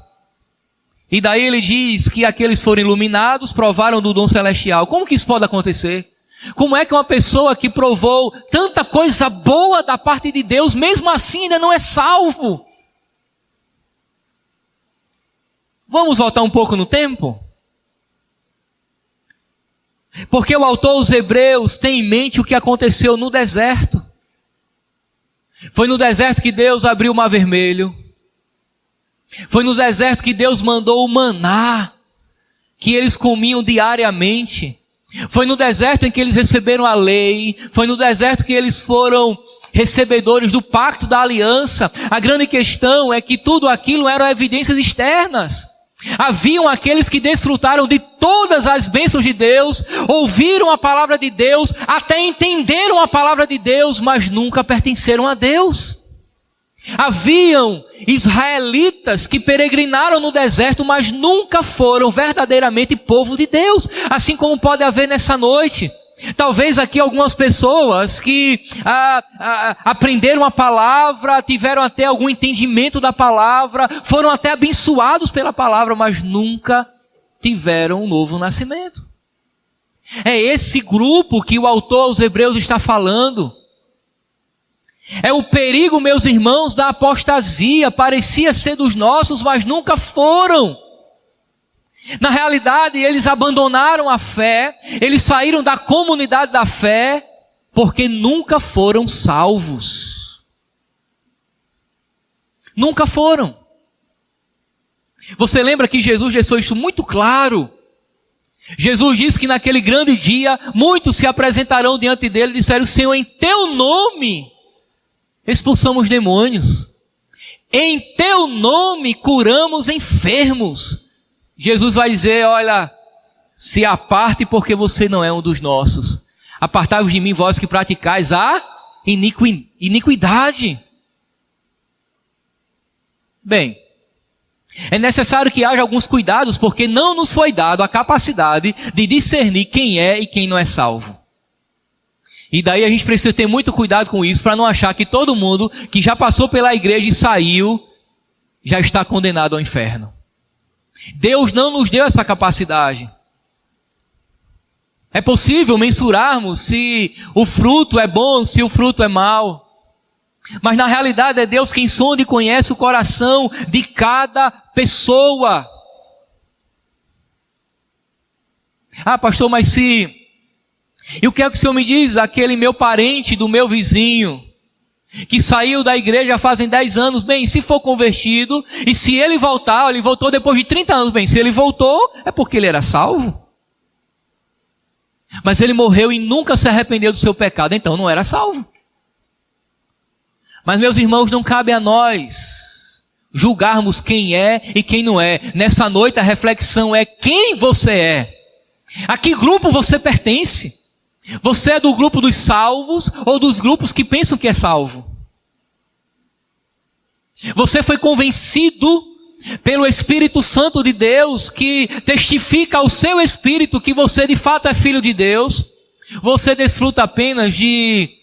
E daí ele diz que aqueles foram iluminados, provaram do dom celestial. Como que isso pode acontecer? Como é que uma pessoa que provou tanta coisa boa da parte de Deus, mesmo assim ainda não é salvo? Vamos voltar um pouco no tempo? Porque o autor aos Hebreus tem em mente o que aconteceu no deserto. Foi no deserto que Deus abriu o Mar Vermelho. Foi no deserto que Deus mandou o maná, que eles comiam diariamente. Foi no deserto em que eles receberam a lei. Foi no deserto que eles foram recebedores do pacto da aliança. A grande questão é que tudo aquilo eram evidências externas. Haviam aqueles que desfrutaram de todas as bênçãos de Deus, ouviram a palavra de Deus, até entenderam a palavra de Deus, mas nunca pertenceram a Deus. Haviam israelitas que peregrinaram no deserto, mas nunca foram verdadeiramente povo de Deus, assim como pode haver nessa noite. Talvez aqui algumas pessoas que aprenderam a palavra, tiveram até algum entendimento da palavra, foram até abençoados pela palavra, mas nunca tiveram um novo nascimento. É esse grupo que o autor aos Hebreus está falando. É o perigo, meus irmãos, da apostasia. Parecia ser dos nossos, mas nunca foram. Na realidade, eles abandonaram a fé, eles saíram da comunidade da fé, porque nunca foram salvos. Nunca foram. Você lembra que Jesus deixou isso muito claro? Jesus disse que naquele grande dia, muitos se apresentarão diante dele e disseram: Senhor, em teu nome expulsamos demônios. Em teu nome curamos enfermos. Jesus vai dizer: olha, se aparte porque você não é um dos nossos. Apartai-vos de mim, vós que praticais a iniquidade. Bem, é necessário que haja alguns cuidados, porque não nos foi dado a capacidade de discernir quem é e quem não é salvo. E daí a gente precisa ter muito cuidado com isso, para não achar que todo mundo que já passou pela igreja e saiu, já está condenado ao inferno. Deus não nos deu essa capacidade. É possível mensurarmos se o fruto é bom, se o fruto é mau. Mas na realidade é Deus quem sonda e conhece o coração de cada pessoa. Ah, pastor, mas se... E o que é que o Senhor me diz? Aquele meu parente do meu vizinho, que saiu da igreja fazem 10 anos, bem, se for convertido, e se ele voltar, ele voltou depois de 30 anos, bem, se ele voltou, é porque ele era salvo. Mas ele morreu e nunca se arrependeu do seu pecado, então não era salvo. Mas, meus irmãos, não cabe a nós julgarmos quem é e quem não é. Nessa noite a reflexão é quem você é. A que grupo você pertence? Você é do grupo dos salvos ou dos grupos que pensam que é salvo? Você foi convencido pelo Espírito Santo de Deus, que testifica ao seu espírito que você de fato é filho de Deus? Você desfruta apenas de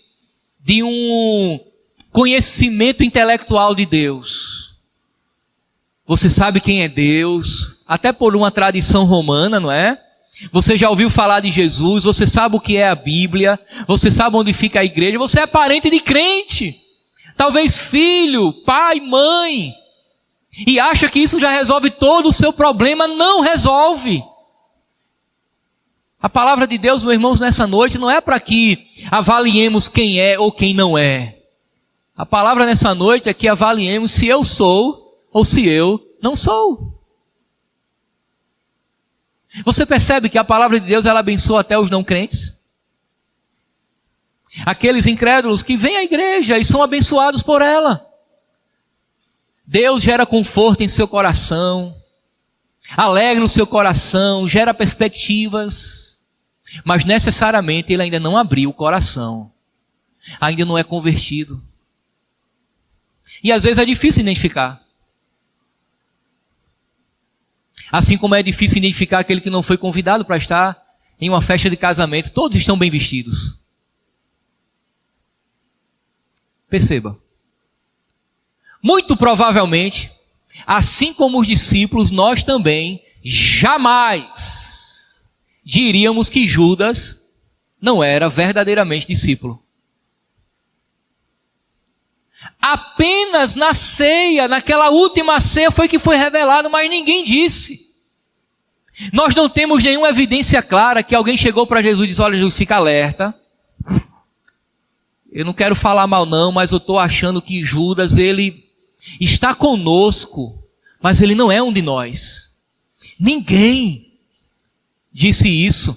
um conhecimento intelectual de Deus? Você sabe quem é Deus, até por uma tradição romana, não é? Você já ouviu falar de Jesus, você sabe o que é a Bíblia, você sabe onde fica a igreja, você é parente de crente, talvez filho, pai, mãe, e acha que isso já resolve todo o seu problema. Não resolve. A palavra de Deus, meus irmãos, nessa noite não é para que avaliemos quem é ou quem não é. A palavra nessa noite é que avaliemos se eu sou ou se eu não sou. Você percebe que a palavra de Deus ela abençoa até os não crentes? Aqueles incrédulos que vêm à igreja e são abençoados por ela. Deus gera conforto em seu coração, alegra no seu coração, gera perspectivas, mas necessariamente ele ainda não abriu o coração, ainda não é convertido. E às vezes é difícil identificar. Assim como é difícil identificar aquele que não foi convidado para estar em uma festa de casamento, todos estão bem vestidos. Perceba. Muito provavelmente, assim como os discípulos, nós também jamais diríamos que Judas não era verdadeiramente discípulo. Apenas na ceia, naquela última ceia, foi que foi revelado, mas ninguém disse. Nós não temos nenhuma evidência clara que alguém chegou para Jesus e disse: olha, Jesus, fica alerta. Eu não quero falar mal não, mas eu estou achando que Judas, ele está conosco, mas ele não é um de nós. Ninguém disse isso.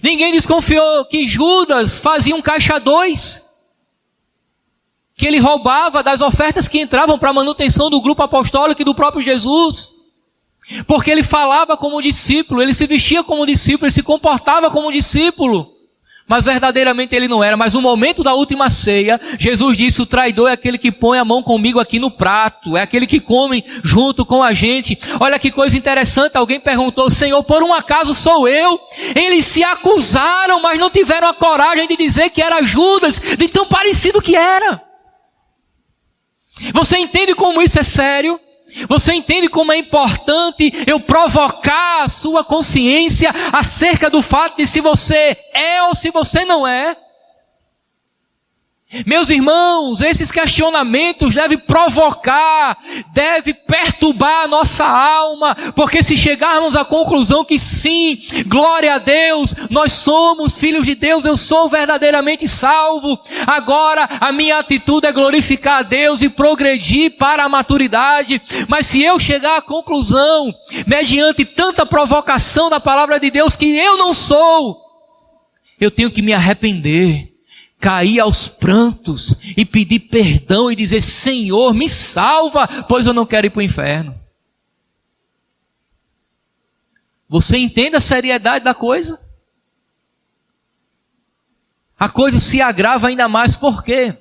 Ninguém desconfiou que Judas fazia um caixa 2. Que ele roubava das ofertas que entravam para a manutenção do grupo apostólico e do próprio Jesus. Porque ele falava como discípulo, ele se vestia como discípulo, ele se comportava como discípulo. Mas verdadeiramente ele não era. Mas no momento da última ceia, Jesus disse: o traidor é aquele que põe a mão comigo aqui no prato, é aquele que come junto com a gente. Olha que coisa interessante, alguém perguntou: Senhor, por um acaso sou eu? Eles se acusaram, mas não tiveram a coragem de dizer que era Judas, de tão parecido que era. Você entende como isso é sério? Você entende como é importante eu provocar a sua consciência acerca do fato de se você é ou se você não é? Meus irmãos, esses questionamentos devem provocar, devem perturbar a nossa alma, porque se chegarmos à conclusão que sim, glória a Deus, nós somos filhos de Deus, eu sou verdadeiramente salvo, agora a minha atitude é glorificar a Deus e progredir para a maturidade. Mas se eu chegar à conclusão, mediante tanta provocação da palavra de Deus, que eu não sou, eu tenho que me arrepender, cair aos prantos e pedir perdão e dizer: Senhor, me salva, pois eu não quero ir para o inferno. Você entende a seriedade da coisa? A coisa se agrava ainda mais, por quê?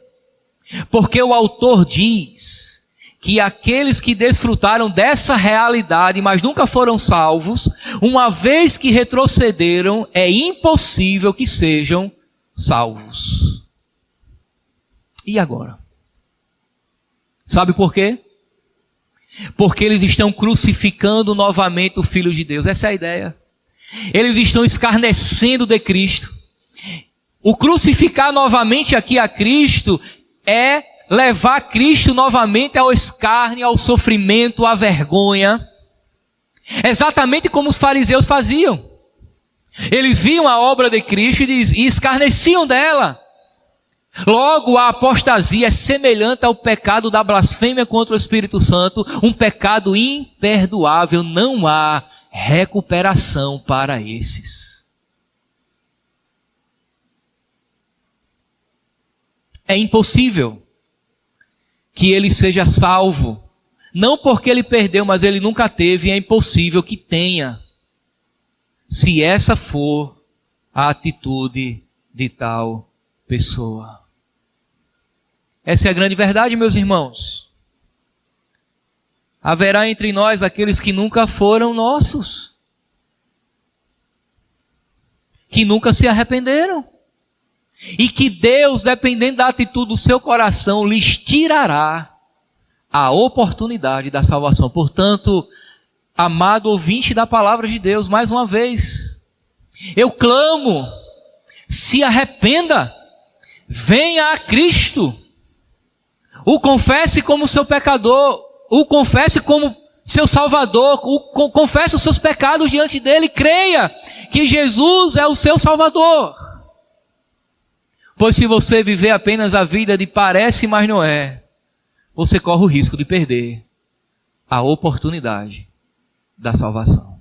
Porque o autor diz que aqueles que desfrutaram dessa realidade, mas nunca foram salvos, uma vez que retrocederam, é impossível que sejam salvos. E agora? Sabe por quê? Porque eles estão crucificando novamente o Filho de Deus. Essa é a ideia. Eles estão escarnecendo de Cristo. O crucificar novamente aqui a Cristo é levar Cristo novamente ao escárnio, ao sofrimento, à vergonha. Exatamente como os fariseus faziam. Eles viam a obra de Cristo e escarneciam dela. Logo, a apostasia é semelhante ao pecado da blasfêmia contra o Espírito Santo, um pecado imperdoável, não há recuperação para esses. É impossível que ele seja salvo, não porque ele perdeu, mas ele nunca teve, e é impossível que tenha, se essa for a atitude de tal pessoa. Essa é a grande verdade, meus irmãos. Haverá entre nós aqueles que nunca foram nossos, que nunca se arrependeram, e que Deus, dependendo da atitude do seu coração, lhes tirará a oportunidade da salvação. Portanto, amado ouvinte da palavra de Deus, mais uma vez, eu clamo: se arrependa, venha a Cristo, o confesse como seu pecador, o confesse como seu Salvador, confesse os seus pecados diante dele, creia que Jesus é o seu Salvador. Pois se você viver apenas a vida de parece, mas não é, você corre o risco de perder a oportunidade da salvação.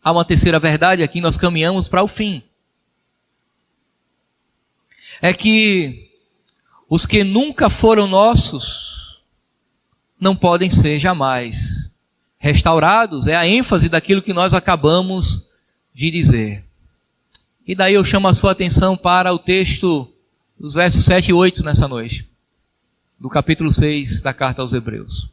há uma terceira verdade aqui, nós caminhamos para o fim. É que os que nunca foram nossos não podem ser jamais restaurados. É a ênfase daquilo que nós acabamos de dizer. E daí eu chamo a sua atenção para o texto dos versos 7 e 8 nessa noite, do capítulo 6 da carta aos Hebreus.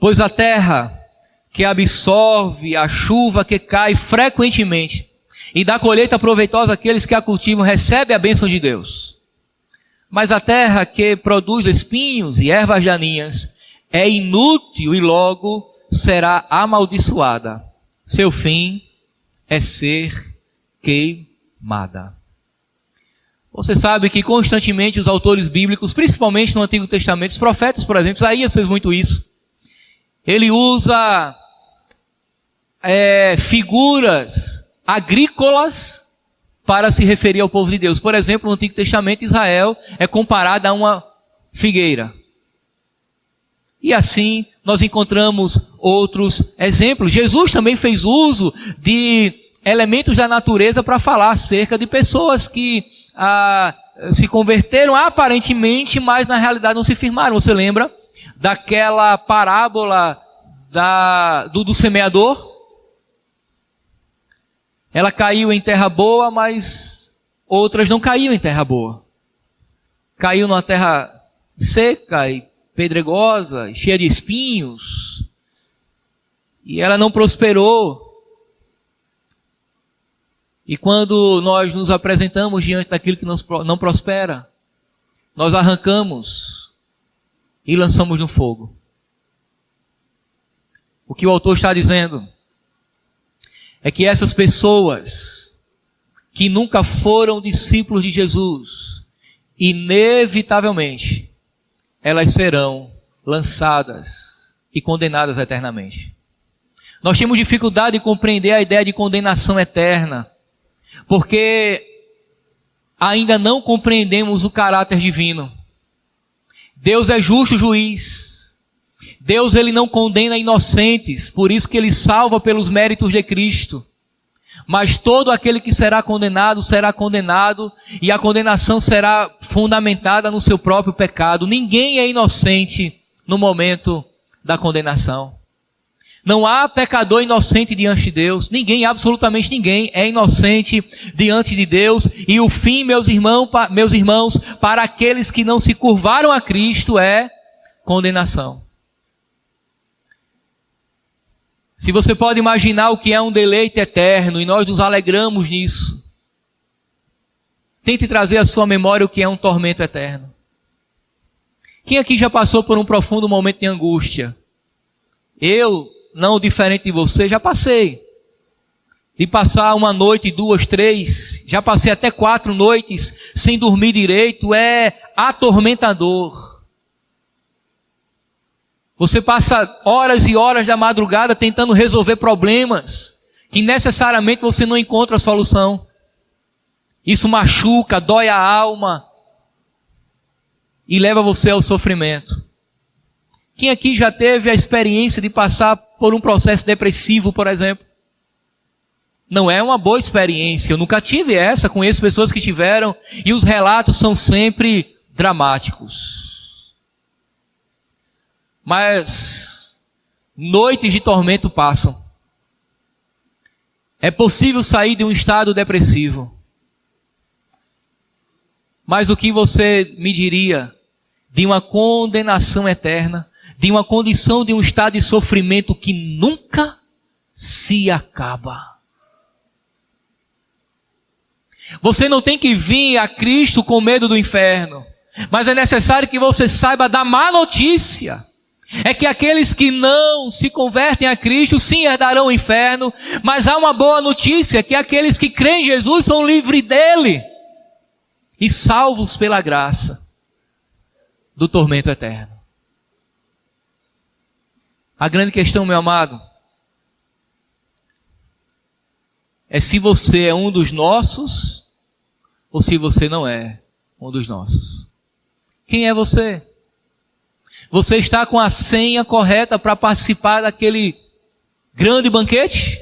Pois a terra que absorve a chuva que cai frequentemente e dá colheita proveitosa àqueles que a cultivam, recebe a bênção de Deus. Mas a terra que produz espinhos e ervas daninhas é inútil e logo será amaldiçoada. Seu fim é ser queimada. Você sabe que constantemente os autores bíblicos, principalmente no Antigo Testamento, os profetas, por exemplo, Isaías fez muito isso. Ele usa figuras agrícolas para se referir ao povo de Deus. Por exemplo, no Antigo Testamento, Israel é comparada a uma figueira. E assim nós encontramos outros exemplos. Jesus também fez uso de elementos da natureza para falar acerca de pessoas que se converteram aparentemente, mas na realidade não se firmaram. Você lembra daquela parábola do semeador? Ela caiu em terra boa, mas outras não caíram em terra boa. Caiu numa terra seca e pedregosa, cheia de espinhos, e ela não prosperou. E quando nós nos apresentamos diante daquilo que não prospera, nós arrancamos e lançamos no fogo. O que o autor está dizendo é que essas pessoas que nunca foram discípulos de Jesus, inevitavelmente, elas serão lançadas e condenadas eternamente. Nós temos dificuldade de compreender a ideia de condenação eterna, porque ainda não compreendemos o caráter divino. Deus é justo juiz. Deus, ele não condena inocentes, por isso que ele salva pelos méritos de Cristo. Mas todo aquele que será condenado, e a condenação será fundamentada no seu próprio pecado. Ninguém é inocente no momento da condenação. Não há pecador inocente diante de Deus. Ninguém, absolutamente ninguém, é inocente diante de Deus. E o fim, meus irmãos, para aqueles que não se curvaram a Cristo é condenação. Se você pode imaginar o que é um deleite eterno, e nós nos alegramos nisso, tente trazer à sua memória o que é um tormento eterno. Quem aqui já passou por um profundo momento de angústia? Eu, não diferente de você, já passei. De passar uma noite, 2, 3, já passei até 4 noites sem dormir direito, é atormentador. Você passa horas e horas da madrugada tentando resolver problemas que necessariamente você não encontra a solução. Isso machuca, dói a alma e leva você ao sofrimento. Quem aqui já teve a experiência de passar por um processo depressivo, por exemplo? Não é uma boa experiência. Eu nunca tive essa, conheço pessoas que tiveram e os relatos são sempre dramáticos. Mas noites de tormento passam. É possível sair de um estado depressivo. Mas o que você me diria de uma condenação eterna, de uma condição de um estado de sofrimento que nunca se acaba? Você não tem que vir a Cristo com medo do inferno, mas é necessário que você saiba da má notícia. É que aqueles que não se convertem a Cristo, sim, herdarão o inferno, mas há uma boa notícia, que aqueles que creem em Jesus são livres dele e salvos pela graça do tormento eterno. A grande questão, meu amado, é se você é um dos nossos ou se você não é um dos nossos. Quem é você? Você está com a senha correta para participar grande banquete?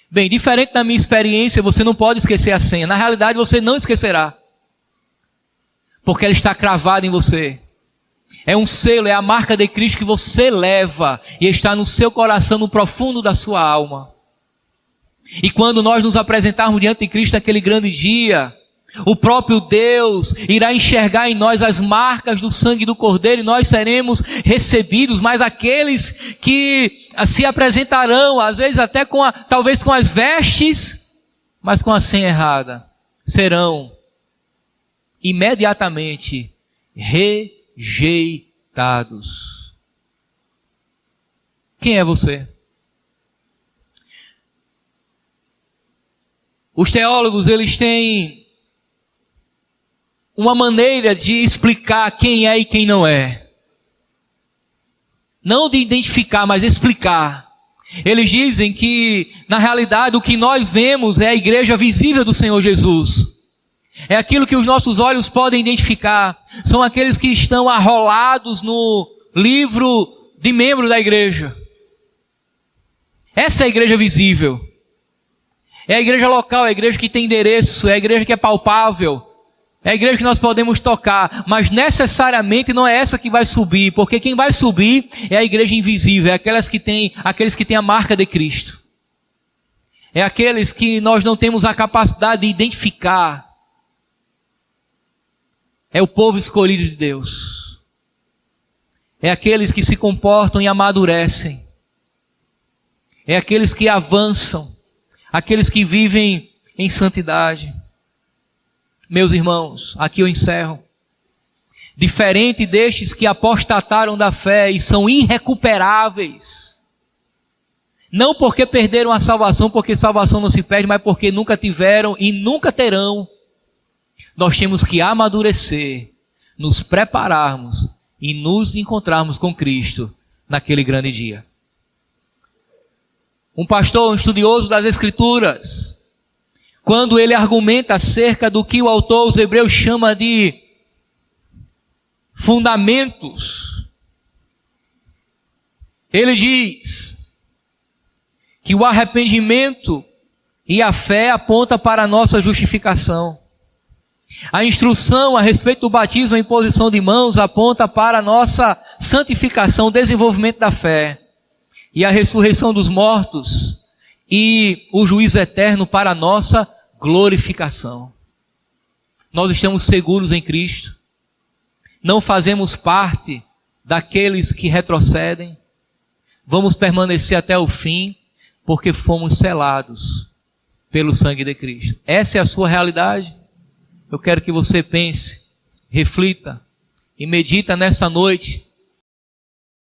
Bem, diferente da minha experiência, você não pode esquecer a senha. Na realidade, você não esquecerá. Porque ela está cravada em você. É um selo, é a marca de Cristo que você leva e está no seu coração, no profundo da sua alma. E quando nós nos apresentarmos diante de Cristo naquele grande dia, o próprio Deus irá enxergar em nós as marcas do sangue do Cordeiro e nós seremos recebidos. Mas aqueles que se apresentarão, às vezes até talvez com as vestes, mas com a senha errada, serão imediatamente rejeitados. Quem é você? Os teólogos, eles têm uma maneira de explicar quem é e quem não é. Não de identificar, mas explicar. Eles dizem que, na realidade, o que nós vemos é a igreja visível do Senhor Jesus. É aquilo que os nossos olhos podem identificar. São aqueles que estão arrolados no livro de membros da igreja. Essa é a igreja visível. É a igreja local, é a igreja que tem endereço, é a igreja que é palpável. É a igreja que nós podemos tocar, mas necessariamente não é essa que vai subir, porque quem vai subir é a igreja invisível, é aqueles que têm a marca de Cristo. É aqueles que nós não temos a capacidade de identificar. É o povo escolhido de Deus. É aqueles que se comportam e amadurecem. É aqueles que avançam, aqueles que vivem em santidade. Meus irmãos, aqui eu encerro. Diferente destes que apostataram da fé e são irrecuperáveis. Não porque perderam a salvação, porque salvação não se perde, mas porque nunca tiveram e nunca terão. Nós temos que amadurecer, nos prepararmos e nos encontrarmos com Cristo naquele grande dia. Um pastor, um estudioso das Escrituras, quando ele argumenta acerca do que o autor aos Hebreus chama de fundamentos, ele diz que o arrependimento e a fé apontam para a nossa justificação. A instrução a respeito do batismo e imposição de mãos aponta para a nossa santificação, o desenvolvimento da fé. E a ressurreição dos mortos e o juízo eterno para a nossa glorificação. Nós estamos seguros em Cristo. Não fazemos parte daqueles que retrocedem. Vamos permanecer até o fim, porque fomos selados pelo sangue de Cristo. Essa é a sua realidade. Eu quero que você pense, reflita e medita nessa noite